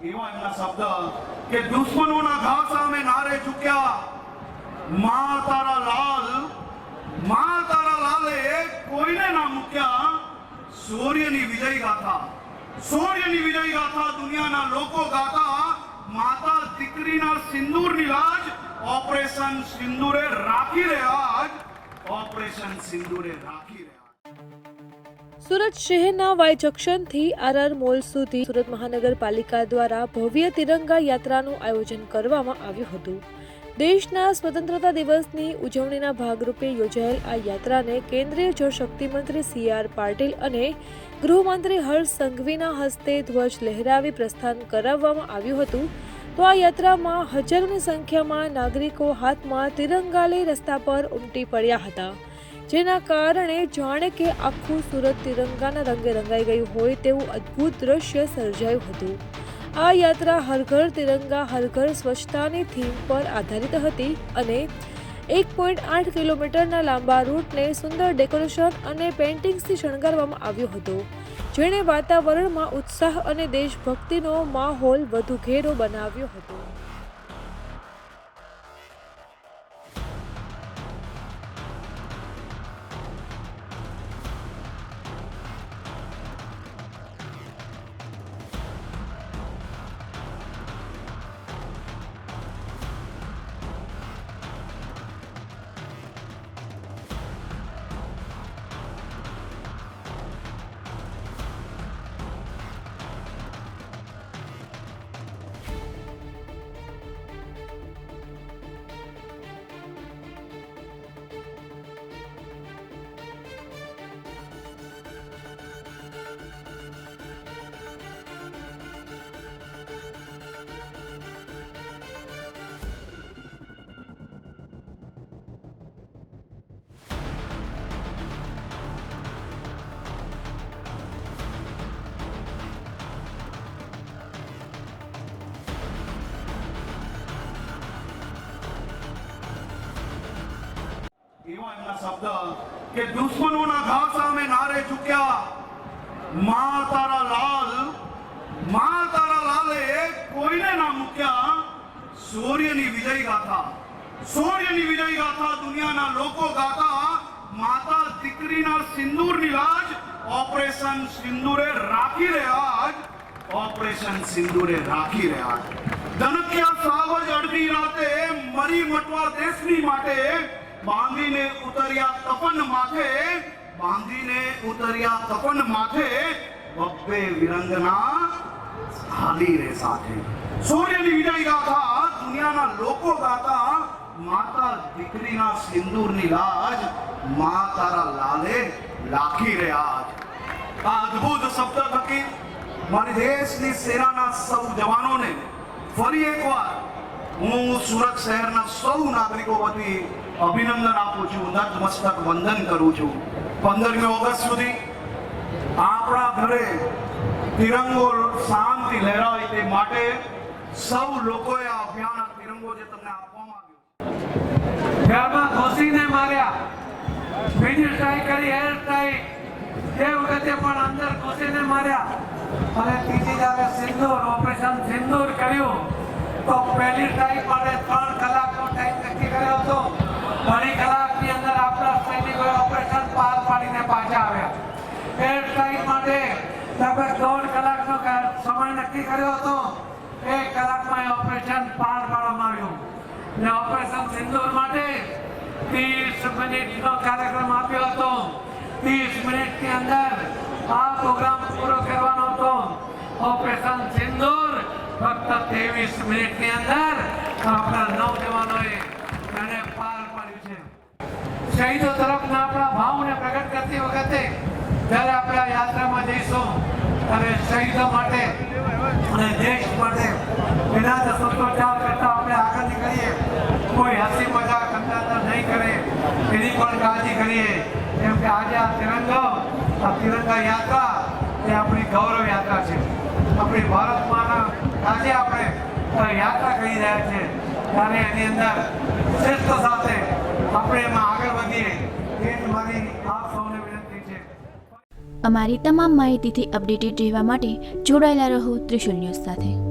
એવા એમના શબ્દ કે દુશ્મનોના ઘા સામે નારે ઝૂક્યા, માં તારા લાલે કોઈને ના મૂક્યા. સૂર્યની વિજય ગાથા દુનિયાના લોકો ગાતા. માતા દીકરીના સિંદૂરની લાજ ઓપરેશન સિંદૂરે રાખી રહ્યા. સુરત શહેરના વાય જંકશનથી આરઆર મોલ સુધી સુરત મહાનગરપાલિકા દ્વારા ભવ્ય તિરંગા યાત્રાનું આયોજન કરવામાં આવ્યું હતું. દેશના સ્વતંત્રતા દિવસની ઉજવણીના ભાગરૂપે યોજાયેલ આ યાત્રાને કેન્દ્રીય જળશક્તિ મંત્રી સી.આર. પાટીલ અને ગૃહમંત્રી હર્ષ સંઘવીના હસ્તે ધ્વજ લહેરાવી પ્રસ્થાન કરાવવામાં આવ્યું હતું. તો આ યાત્રામાં હજારોની સંખ્યામાં નાગરિકો હાથમાં તિરંગા લઈ રસ્તા પર ઉમટી પડ્યા હતા, જેના કારણે જાણે કે આખું સુરત તિરંગાના રંગે રંગાઈ ગયું હોય તેવું અદ્ભુત દ્રશ્ય સર્જાયું હતું. આ યાત્રા હર ઘર તિરંગા હર ઘર સ્વચ્છતાની થીમ પર આધારિત હતી અને 1.8 કિલોમીટરના લાંબા રૂટને સુંદર ડેકોરેશન અને પેઇન્ટિંગ્સથી શણગારવામાં આવ્યો હતો, જેણે વાતાવરણમાં ઉત્સાહ અને દેશભક્તિનો માહોલ વધુ ઘેરો બનાવ્યો હતો. એવા એમના શબ્દ કે દુશ્મનોના ઘા સામે નારે ઝૂક્યા, માં તારા લાલે કોઈને ના મૂક્યા. સૂર્યની વિજય ગાથા દુનિયાના લોકો ગાતા. માતા દીકરીના સિંદૂરની લાજ ઓપરેશન સિંદૂરે રાખી રહ્યા. ધનકિયા સાવજ અડધી રાતે મરી મટવા દેશની માટે બાંધીને ઉતર્યા તપન માથે બબ્બે વિરંગના હાલી રે સાથે. સૂર્યની વિજય ગાથા દુનિયાના લોકો ગાતા. માતા દીકરીના સિંદૂરની લાજ માં તારા લાલે લાખી રે આજ. આ અદ્ભુત શબ્દ થકી મારી દેશની સેનાના સૌ જવાનોને ફરી એકવાર હું સુરત શહેરના સૌ નાગરિકો વતી અભિનંદન આપું છું, નતમસ્તક વંદન કરું છું. 15મી ઓગસ્ટ સુધી આપણા ઘરે તિરંગો શાંતિ લહેરાય તે માટે સૌ લોકોએ આ અભિયાન, આ તિરંગો જે તમને આપવામાં આવ્યો, ઘરમાં ઘોસીને માર્યા, બીજી ટ્રાય કરી, હેર ટ્રાય, એ વખતે પણ અંદર ઘોસીને માર્યા. અને ત્રીજી જ્યારે સિંદૂર ઓપરેશન સિંદૂર કર્યું તો પહેલી ટ્રાય માટે 3 કલાકનો ટાઈમ નક્કી કર્યો હતો. 2 કલાકની અંદર આપણા સૈનિકોએ ઓપરેશન પાર પાડીને પાછા આવ્યા. એ ટ્રાય માટે લગભગ 1.5 કલાકનો સમય નક્કી કર્યો હતો. 1 કલાકમાં ઓપરેશન પાર પાડવામાં આવ્યું. ને ઓપરેશન સિંદૂર માટે 30 મિનિટનો કાર્યક્રમ આપ્યો હતો. 30 મિનિટની અંદર આ પ્રોગ્રામ પૂરો કરવાનો હતો. ઓપરેશન સિંદૂર ફક્ત 23 મિનિટની અંદર આપણા નૌજવાનોએ એને પાર પાડ્યું છે. શહીદો તરફના આપણા ભાવને પ્રગટ કરતી વખતે જ્યારે આપણે આ યાત્રામાં જઈશું ત્યારે શહીદો માટે અને દેશ માટે વિનાશ સૂત્રોચ્ચાર કરતા આપણે આગળ નીકળીએ. કોઈ હસી મજાક અંદાજ નહીં કરે એની પણ કાળજી કરીએ. કેમ કે આજે આ તિરંગા યાત્રા એ આપણી ગૌરવ યાત્રા છે. આપણી ભારત માના આજે આપણે યાત્રા કરી રહ્યા છે ત્યારે એની અંદર શ્રેષ્ઠ સાથે આપણે એમાં આગળ વધીએ એ જ મારી આપ સૌને વિનંતી છે. અમારી તમામ માહિતીથી અપડેટેડ રહેવા માટે જોડાયેલા રહો ત્રિશુલ ન્યૂઝ સાથે.